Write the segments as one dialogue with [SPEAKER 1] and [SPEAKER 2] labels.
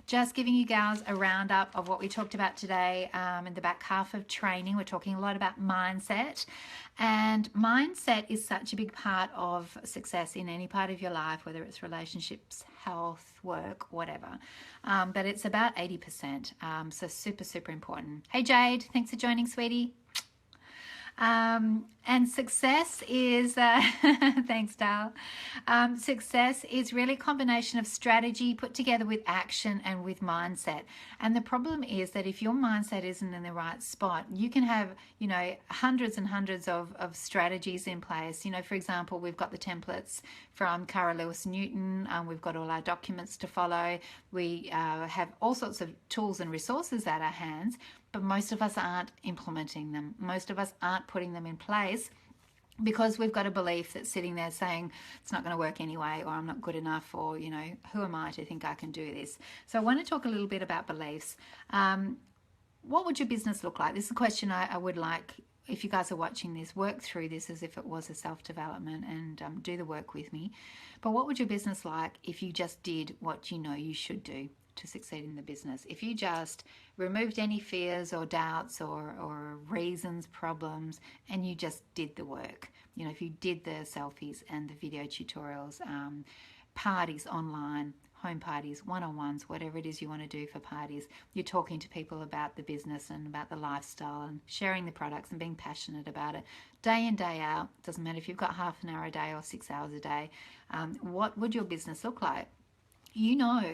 [SPEAKER 1] Just giving you gals a roundup of what we talked about today in the back half of training. We're talking a lot about mindset, and mindset is such a big part of success in any part of your life, whether it's relationships, health, work, whatever. But it's about 80%. So super, super important. Hey Jade, thanks for joining, sweetie. And success is, thanks, Dale. Success is really a combination of strategy put together with action and with mindset. And the problem is that if your mindset isn't in the right spot, you can have, hundreds and hundreds of strategies in place. For example, we've got the templates from Cara Lewis Newton. We've got all our documents to follow. We have all sorts of tools and resources at our hands, but most of us aren't implementing them. Most of us aren't putting them in place because we've got a belief that's sitting there saying it's not going to work anyway, or I'm not good enough, or, who am I to think I can do this? So I want to talk a little bit about beliefs. What would your business look like? This is a question I would like, if you guys are watching this, work through this as if it was a self-development and do the work with me. But what would your business like if you just did what you know you should do to succeed in the business? If you just removed any fears or doubts or reasons, problems, and you just did the work. If you did the selfies and the video tutorials, parties online, home parties, one-on-ones, whatever it is you want to do for parties, you're talking to people about the business and about the lifestyle and sharing the products and being passionate about it day in, day out. Doesn't matter if you've got half an hour a day or 6 hours a day. What would your business look like?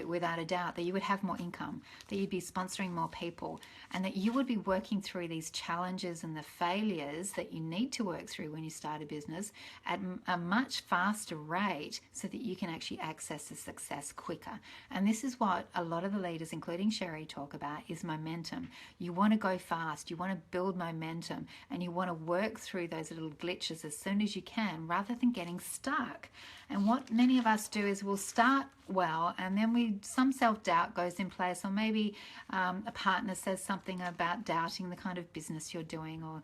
[SPEAKER 1] Without a doubt that you would have more income, that you'd be sponsoring more people, and that you would be working through these challenges and the failures that you need to work through when you start a business at a much faster rate so that you can actually access the success quicker. And this is what a lot of the leaders, including Sherry, talk about, is momentum. You want to go fast, you want to build momentum, and you want to work through those little glitches as soon as you can rather than getting stuck. And what many of us do is we'll start well, and then some self-doubt goes in place, or maybe a partner says something about doubting the kind of business you're doing, or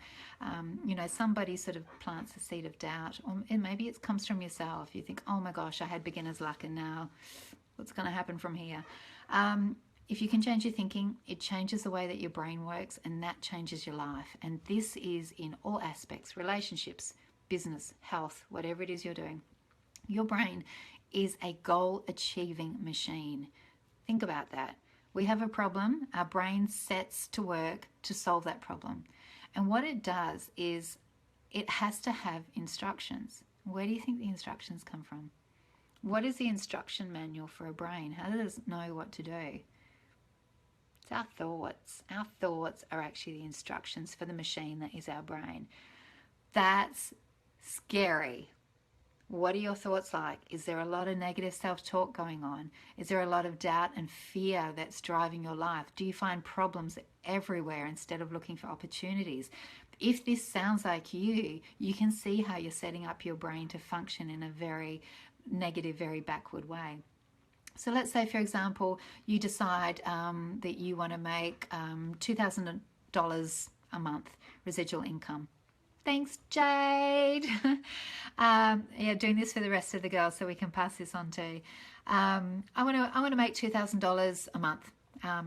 [SPEAKER 1] somebody sort of plants a seed of doubt, or maybe it comes from yourself. You think, oh my gosh, I had beginner's luck, and now what's going to happen from here? If you can change your thinking, it changes the way that your brain works, and that changes your life. And this is in all aspects: relationships, business, health, whatever it is you're doing. Your brain is a goal-achieving machine. Think about that. We have a problem. Our brain sets to work to solve that problem. And what it does is it has to have instructions. Where do you think the instructions come from? What is the instruction manual for a brain? How does it know what to do? It's our thoughts. Our thoughts are actually the instructions for the machine that is our brain. That's scary. What are your thoughts like? Is there a lot of negative self-talk going on? Is there a lot of doubt and fear that's driving your life? Do you find problems everywhere instead of looking for opportunities? If this sounds like you can see how you're setting up your brain to function in a very negative, very backward way. So let's say, for example, you decide that you want to make $2,000 a month residual income. Thanks, Jade. Doing this for the rest of the girls so we can pass this on to. I want to make $2,000 a month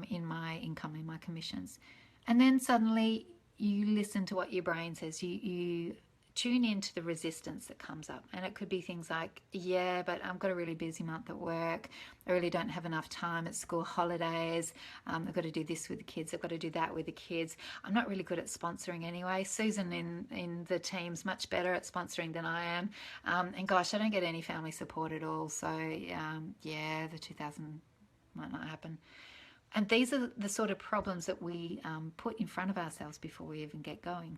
[SPEAKER 1] in my income, in my commissions. And then suddenly you listen to what your brain says. You tune into the resistance that comes up. And it could be things like, yeah, but I've got a really busy month at work. I really don't have enough time at school holidays. I've got to do this with the kids. I've got to do that with the kids. I'm not really good at sponsoring anyway. Susan in the team's much better at sponsoring than I am. And gosh, I don't get any family support at all. So the 2,000 might not happen. And these are the sort of problems that we put in front of ourselves before we even get going.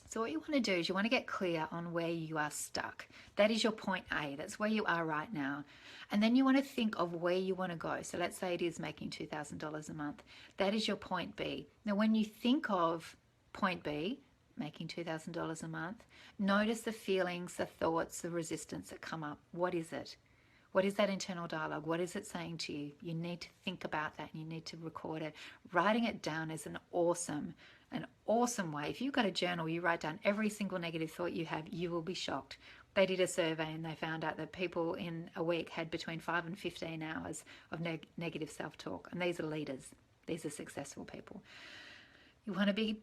[SPEAKER 1] So what you want to do is you want to get clear on where you are stuck. That is your point A. That's where you are right now. And then you want to think of where you want to go. So let's say it is making $2,000 a month. That is your point B. Now, when you think of point B, making $2,000 a month, notice the feelings, the thoughts, the resistance that come up. What is it? What is that internal dialogue? What is it saying to you? You need to think about that and you need to record it. Writing it down is an awesome way. If you've got a journal, you write down every single negative thought you have, you will be shocked. They did a survey and they found out that people in a week had between 5 and 15 hours of negative self-talk. And these are leaders. These are successful people. You want to be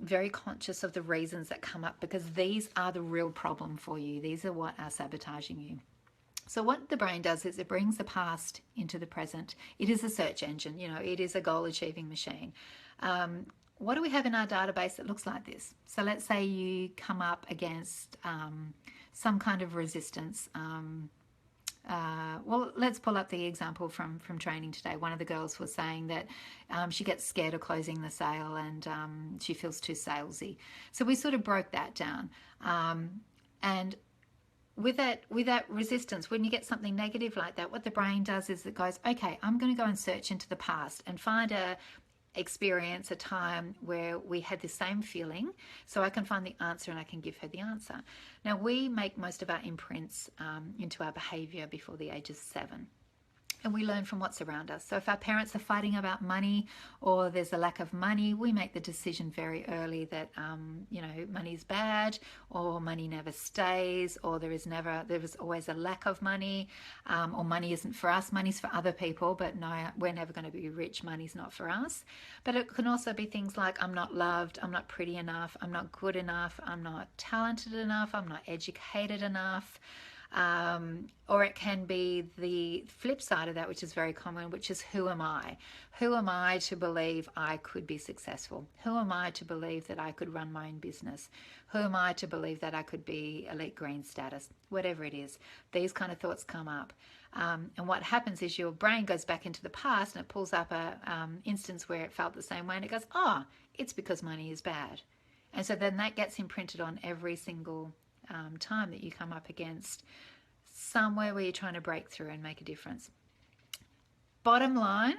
[SPEAKER 1] very conscious of the reasons that come up, because these are the real problem for you. These are what are sabotaging you. So what the brain does is it brings the past into the present. It is a search engine, you know, it is a goal achieving machine. What do we have in our database that looks like this? So let's say you come up against some kind of resistance. Well, let's pull up the example from training today. One of the girls was saying that she gets scared of closing the sale, and she feels too salesy. So we sort of broke that down. And with that resistance, when you get something negative like that, what the brain does is it goes, okay, I'm going to go and search into the past and find a experience, a time where we had the same feeling, so I can find the answer and I can give her the answer. Now, we make most of our imprints into our behavior before the age of 7. And we learn from what's around us. So if our parents are fighting about money, or there's a lack of money, we make the decision very early that, you know, money's bad, or money never stays, or there is always a lack of money, or money isn't for us, money's for other people, but no, we're never going to be rich, money's not for us. But it can also be things like, I'm not loved, I'm not pretty enough, I'm not good enough, I'm not talented enough, I'm not educated enough. Or it can be the flip side of that, which is very common, which is, who am I? Who am I to believe I could be successful? Who am I to believe that I could run my own business? Who am I to believe that I could be elite green status? Whatever it is, these kind of thoughts come up. And what happens is your brain goes back into the past and it pulls up a instance where it felt the same way, and it goes, oh, it's because money is bad. And so then that gets imprinted on every single time that you come up against somewhere where you're trying to break through and make a difference. Bottom line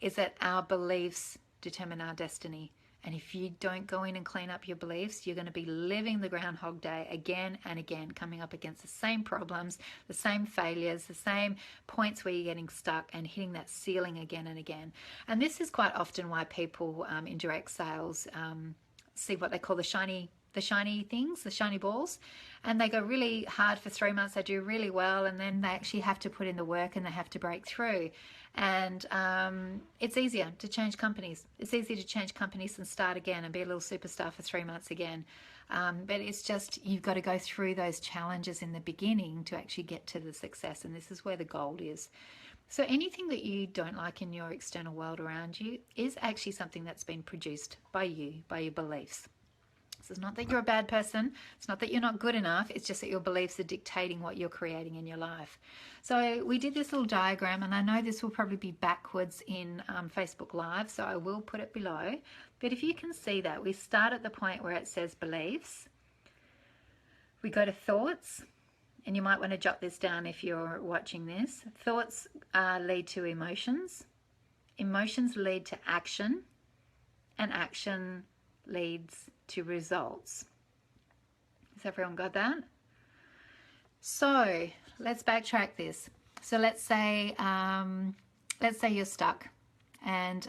[SPEAKER 1] is that our beliefs determine our destiny. And if you don't go in and clean up your beliefs, you're going to be living the Groundhog Day again and again, coming up against the same problems, the same failures, the same points where you're getting stuck and hitting that ceiling again and again. And this is quite often why people in direct sales see what they call the shiny things, the shiny balls, and they go really hard for 3 months, they do really well, and then they actually have to put in the work and they have to break through. And it's easier to change companies. It's easy to change companies and start again and be a little superstar for 3 months again. But it's just, you've got to go through those challenges in the beginning to actually get to the success, and this is where the gold is. So anything that you don't like in your external world around you is actually something that's been produced by you, by your beliefs. So it's not that you're a bad person, it's not that you're not good enough, it's just that your beliefs are dictating what you're creating in your life. So we did this little diagram, and I know this will probably be backwards in Facebook Live, so I will put it below. But if you can see that, we start at the point where it says beliefs, we go to thoughts, and you might want to jot this down if you're watching this. Thoughts lead to emotions, emotions lead to action, and action leads to results. Has everyone got that? So let's backtrack this. So let's say you're stuck, and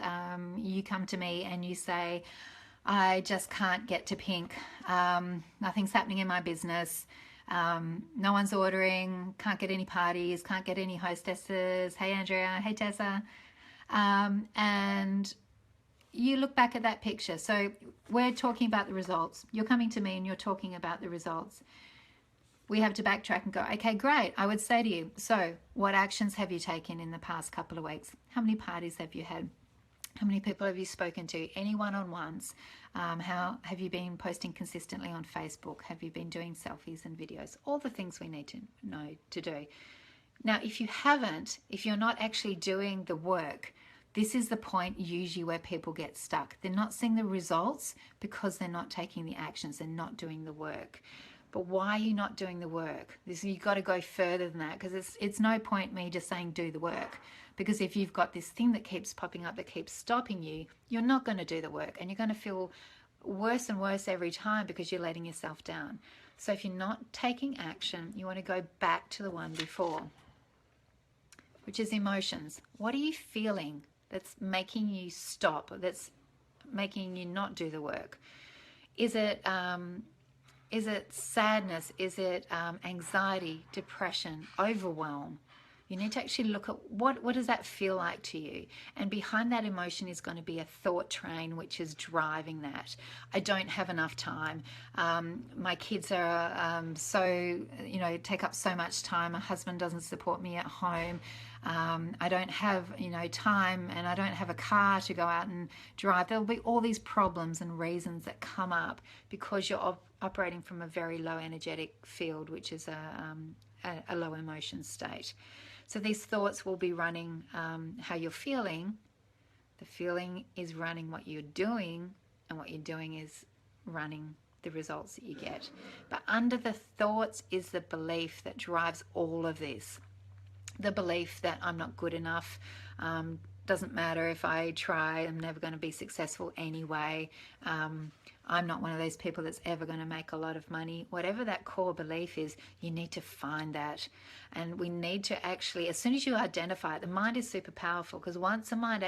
[SPEAKER 1] you come to me and you say, I just can't get to pink. Nothing's happening in my business. No one's ordering, can't get any parties, can't get any hostesses. Hey Andrea, hey Tessa. And you look back at that picture. So we're talking about the results. You're coming to me and you're talking about the results. We have to backtrack and go, okay, great. I would say to you, so what actions have you taken in the past couple of weeks? How many parties have you had? How many people have you spoken to? Any one-on-ones? How have you been posting consistently on Facebook? Have you been doing selfies and videos? All the things we need to know to do. Now, if you haven't, if you're not actually doing the work, this is the point usually where people get stuck. They're not seeing the results because they're not taking the actions. They're not doing the work. But why are you not doing the work? You've got to go further than that, because it's no point me just saying do the work. Because if you've got this thing that keeps popping up, that keeps stopping you, you're not going to do the work, and you're going to feel worse and worse every time because you're letting yourself down. So if you're not taking action, you want to go back to the one before, which is emotions. What are you feeling that's making you stop, that's making you not do the work? Is it Is it sadness? Is it anxiety, depression, overwhelm? You need to actually look at what does that feel like to you? And behind that emotion is going to be a thought train which is driving that. I don't have enough time. My kids are take up so much time. My husband doesn't support me at home. I don't have, time, and I don't have a car to go out and drive. There'll be all these problems and reasons that come up because you're operating from a very low energetic field, which is a low emotion state. So these thoughts will be running how you're feeling. The feeling is running what you're doing, and what you're doing is running the results that you get. But under the thoughts is the belief that drives all of this. The belief that I'm not good enough, doesn't matter if I try, I'm never going to be successful anyway. I'm not one of those people that's ever going to make a lot of money. Whatever that core belief is, you need to find that. And we need to actually, as soon as you identify it, the mind is super powerful, because once the mind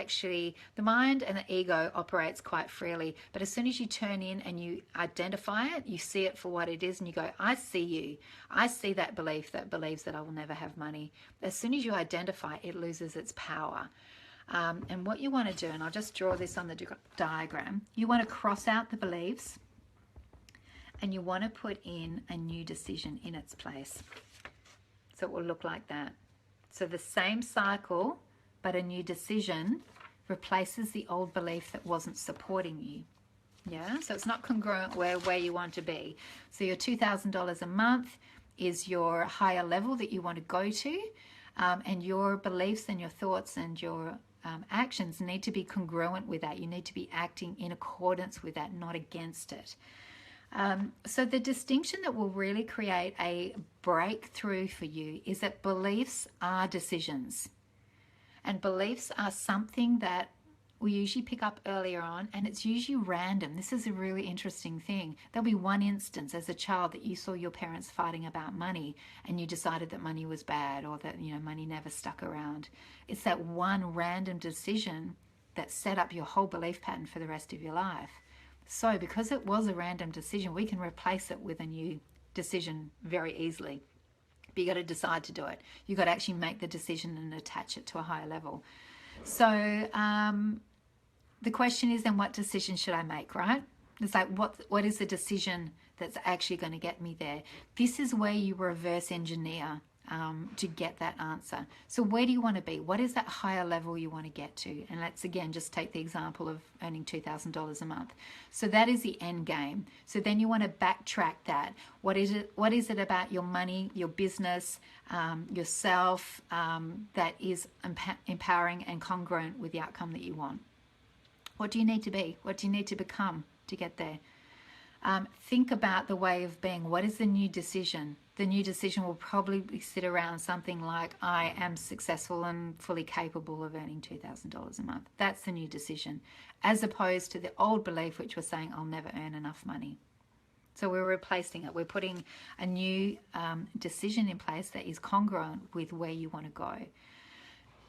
[SPEAKER 1] and the ego operates quite freely, but as soon as you turn in and you identify it, you see it for what it is, and you go, I see you. I see that belief that believes that I will never have money. As soon as you identify it, loses its power. And what you want to do, and I'll just draw this on the diagram, you want to cross out the beliefs and you want to put in a new decision in its place. So it will look like that. So the same cycle, but a new decision replaces the old belief that wasn't supporting you. Yeah, so it's not congruent where you want to be. So your $2,000 a month is your higher level that you want to go to, and your beliefs and your thoughts and your actions need to be congruent with that. You need to be acting in accordance with that, not against it. So the distinction that will really create a breakthrough for you is that beliefs are decisions. And beliefs are something that we usually pick up earlier on, and it's usually random. This is a really interesting thing. There'll be one instance as a child that you saw your parents fighting about money and you decided that money was bad, or that money never stuck around. It's that one random decision that set up your whole belief pattern for the rest of your life. So because it was a random decision, we can replace it with a new decision very easily. But you got to decide to do it. You got to actually make the decision and attach it to a higher level. So the question is then, what decision should I make, right? It's like, what is the decision that's actually going to get me there? This is where you reverse engineer to get that answer. So where do you want to be? What is that higher level you want to get to? And let's again just take the example of earning $2,000 a month. So that is the end game. So then you want to backtrack that. What is it about your money, your business, yourself, that is empowering and congruent with the outcome that you want? What do you need to be? What do you need to become to get there? Think about the way of being. What is the new decision? The new decision will probably sit around something like, I am successful and fully capable of earning $2,000 a month. That's the new decision, as opposed to the old belief, which was saying, I'll never earn enough money. So we're replacing it. We're putting a new decision in place that is congruent with where you want to go.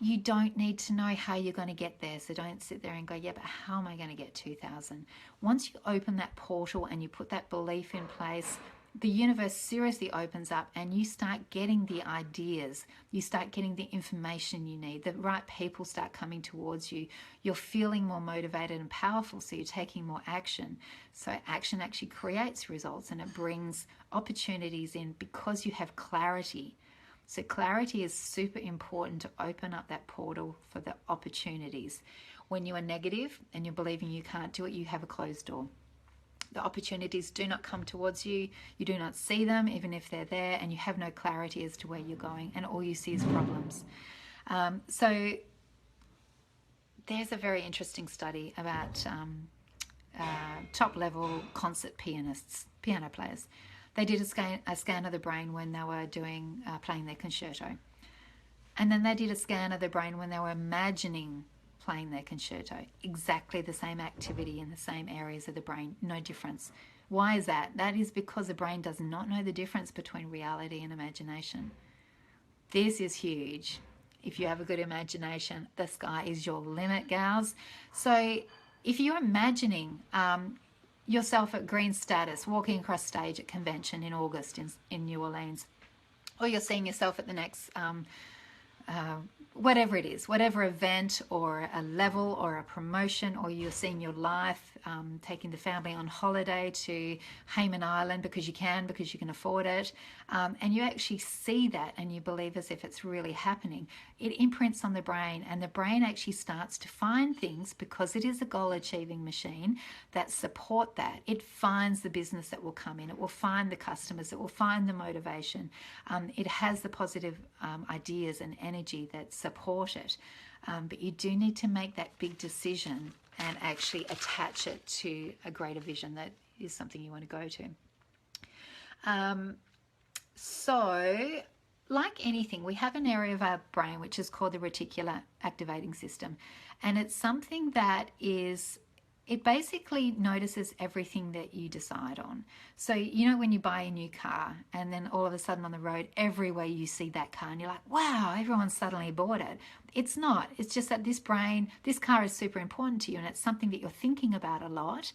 [SPEAKER 1] You don't need to know how you're going to get there. So don't sit there and go, yeah, but how am I going to get 2,000? Once you open that portal and you put that belief in place, the universe seriously opens up and you start getting the ideas. You start getting the information you need. The right people start coming towards you. You're feeling more motivated and powerful, so you're taking more action. So action actually creates results, and it brings opportunities in because you have clarity. So clarity is super important to open up that portal for the opportunities. When you are negative and you're believing you can't do it, you have a closed door. The opportunities do not come towards you. You do not see them, even if they're there, and you have no clarity as to where you're going, and all you see is problems. So there's a very interesting study about top-level concert piano players. They did a scan of the brain when they were playing their concerto. And then they did a scan of the brain when they were imagining playing their concerto. Exactly the same activity in the same areas of the brain, no difference. Why is that? That is because the brain does not know the difference between reality and imagination. This is huge. If you have a good imagination, the sky is your limit, gals. So if you're imagining yourself at green status, walking across stage at convention in August in New Orleans, or you're seeing yourself at the next whatever it is, whatever event or a level or a promotion, or you're seeing your life, taking the family on holiday to Hayman Island because you can afford it, and you actually see that and you believe as if it's really happening. It imprints on the brain, and the brain actually starts to find things, because it is a goal achieving machine, that support that. It finds the business that will come in, it will find the customers, it will find the motivation. It has the positive ideas and energy that support it, but you do need to make that big decision and actually attach it to a greater vision that is something you want to go to. So like anything, we have an area of our brain which is called the reticular activating system, and it's something that it basically notices everything that you decide on. So, you know, when you buy a new car and then all of a sudden on the road, everywhere you see that car and you're like, wow, everyone's suddenly bought it. It's not. It's just that this car is super important to you, and it's something that you're thinking about a lot.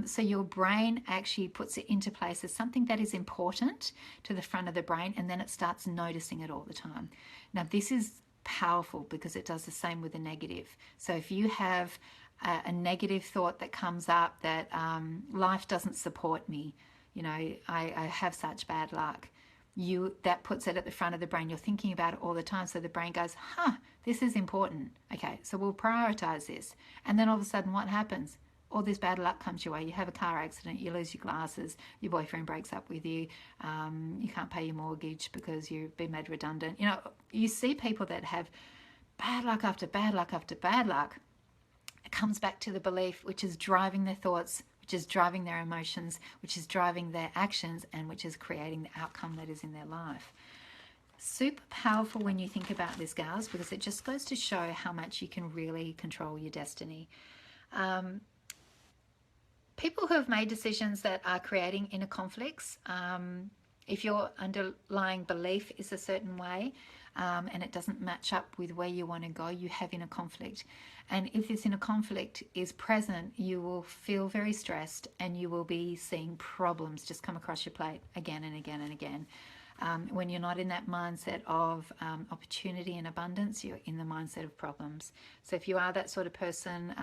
[SPEAKER 1] So your brain actually puts it into place as something that is important to the front of the brain, and then it starts noticing it all the time. Now, this is powerful because it does the same with the negative. So if you have a negative thought that comes up that life doesn't support me, you know, I have such bad luck, that puts it at the front of the brain. You're thinking about it all the time, so the brain goes, this is important. Okay, so we'll prioritize this. And then all of a sudden, what happens? All this bad luck comes your way. You have a car accident, you lose your glasses, your boyfriend breaks up with you, you can't pay your mortgage because you've been made redundant. You know, you see people that have bad luck after bad luck after bad luck. It comes back to the belief, which is driving their thoughts, which is driving their emotions, which is driving their actions, and which is creating the outcome that is in their life. Super powerful when you think about this, gals, because it just goes to show how much you can really control your destiny. People who have made decisions that are creating inner conflicts, if your underlying belief is a certain way and it doesn't match up with where you want to go, you have inner conflict. And if this inner conflict is present, you will feel very stressed, and you will be seeing problems just come across your plate again and again and again. When you're not in that mindset of opportunity and abundance, you're in the mindset of problems. So if you are that sort of person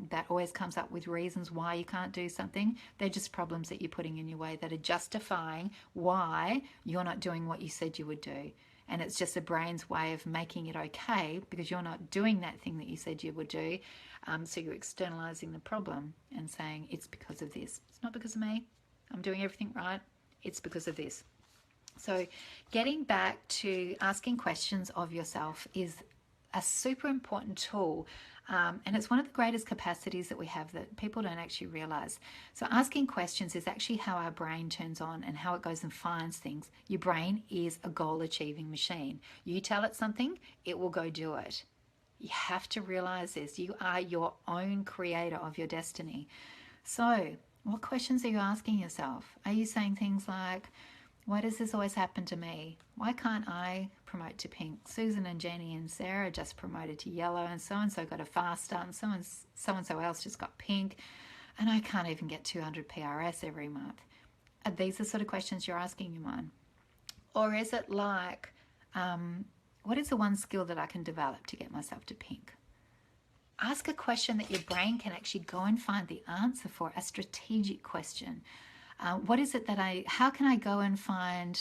[SPEAKER 1] that always comes up with reasons why you can't do something, they're just problems that you're putting in your way that are justifying why you're not doing what you said you would do. And it's just the brain's way of making it okay because you're not doing that thing that you said you would do. So you're externalizing the problem and saying, it's because of this. It's not because of me. I'm doing everything right. It's because of this. So getting back to asking questions of yourself is a super important tool, and it's one of the greatest capacities that we have that people don't actually realize. So asking questions is actually how our brain turns on and how it goes and finds things. Your brain is a goal-achieving machine. You tell it something, it will go do it. You have to realize this. You are your own creator of your destiny. So what questions are you asking yourself? Are you saying things like, why does this always happen to me? Why can't I promote to pink? Susan and Jenny and Sarah just promoted to yellow, and so got a fast start, and so else just got pink, and I can't even get 200 PRS every month. Are these the sort of questions you're asking your mind? Or is it like, what is the one skill that I can develop to get myself to pink? Ask a question that your brain can actually go and find the answer for, a strategic question. What is it how can I go and find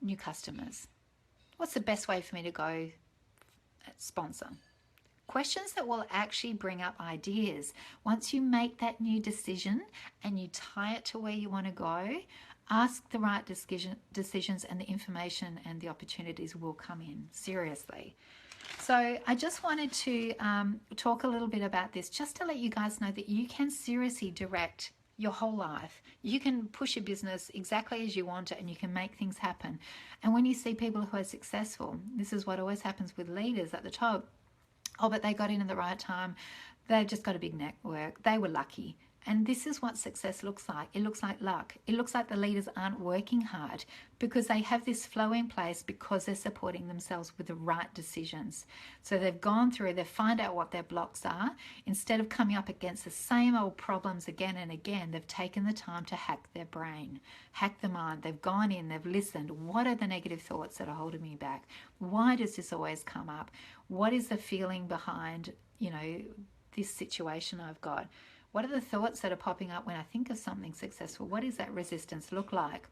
[SPEAKER 1] new customers? What's the best way for me to go sponsor? Questions that will actually bring up ideas. Once you make that new decision and you tie it to where you want to go, ask the right decisions, and the information and the opportunities will come in. Seriously. So I just wanted to talk a little bit about this, just to let you guys know that you can seriously direct your whole life. You can push your business exactly as you want it, and you can make things happen. And when you see people who are successful, this is what always happens with leaders at the top. Oh, but they got in at the right time. They've just got a big network. They were lucky. And this is what success looks like. It looks like luck. It looks like the leaders aren't working hard because they have this flow in place because they're supporting themselves with the right decisions. So they've gone through, they find out what their blocks are. Instead of coming up against the same old problems again and again, they've taken the time to hack their brain, hack the mind. They've gone in, they've listened. What are the negative thoughts that are holding me back? Why does this always come up? What is the feeling behind, this situation I've got? What are the thoughts that are popping up when I think of something successful? What does that resistance look like?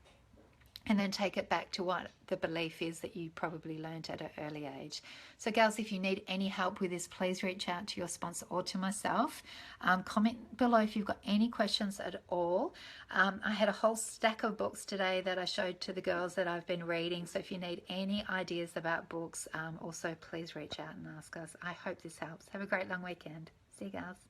[SPEAKER 1] And then take it back to what the belief is that you probably learned at an early age. So, girls, if you need any help with this, please reach out to your sponsor or to myself. Comment below if you've got any questions at all. I had a whole stack of books today that I showed to the girls that I've been reading. So if you need any ideas about books, also please reach out and ask us. I hope this helps. Have a great long weekend. See you, girls.